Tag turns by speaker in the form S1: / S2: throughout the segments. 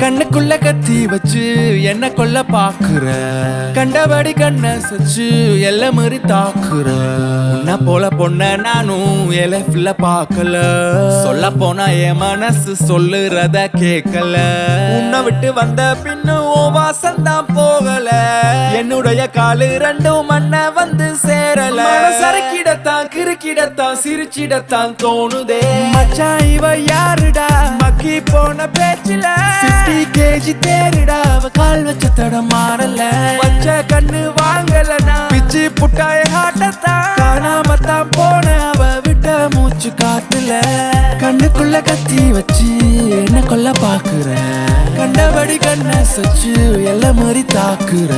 S1: கண்ணுக்குள்ள கத்தி வச்சு என்ன கொல்ல பாக்குற, கண்டபடி கண்ண சச்சு எல்ல மாதிரி தாக்குற. உன்ன போல பொண்ண நானும் என் லைஃப்ல பாக்கல, சொல்ல போனா என் மனசு சொல்லுறத கேட்கல. உன்னை விட்டு வந்த பின்னும் வாசம் தான் போகல, என்னுடைய காலு ரெண்டும் மண்ண வந்து சேரல. சறுக்கிடத்தான் கிறுக்கிடத்தான் சிரிச்சிடத்தான் தோணுதே. மச்சான் இவ யாருடா மக்கி போன பேச்சில 50 kg தேருடா, அவ கால் வச்ச தடம் மாறல. வச்ச கண்ணு வாங்கலனா பிச்சு புட்டாய ஹாட்டத்தான் காணாமத்தான் போன அவ விட்ட மூச்சு காட்டுல. கண்ணுக்குள்ள கத்தி வச்சு என்ன கொல்ல பாக்குற, கண்டபடி கண்ண சச்சு எல்ல மாதிரி தாக்குற.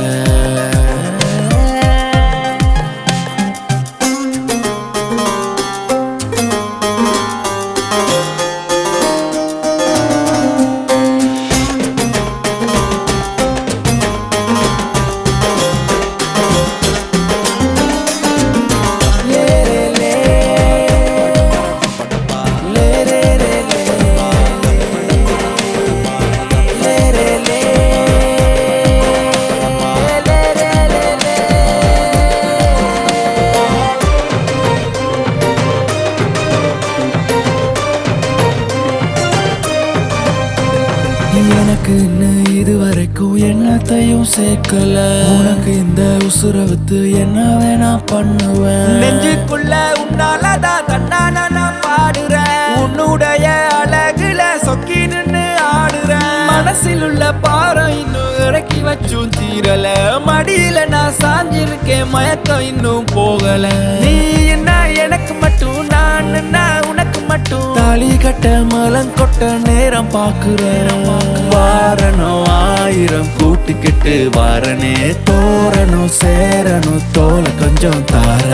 S1: எனக்கு இன்னும் இதுவரைக்கும் என்னத்தையும் சேர்க்கல, உனக்கு இந்த உசுரவுத்து என்ன வேணா பண்ணுவேன். நெஞ்சுக்குள்ள உன்னாலதான் தன்னான நான் பாடுறேன், உன்னுடைய அழகுல சொக்கி நின்னு ஆடுறேன். மனசில் உள்ள பாரம் இன்னும் இறக்கி வச்சும் தீரல, மடியில நான் சாஞ்சிருக்கேன் மயக்கம் இன்னும் போகல. நீ என்ன எனக்கு மட்டும், நான் உனக்கு மட்டும். தாலி கட்ட மலம் கொட்ட நேரம் பாக்குறேன், வாரணும் ஆயிரம் கூட்டுக்கிட்டு வாரனே. தோரணும் சேரணும் தோல கொஞ்சம் தார.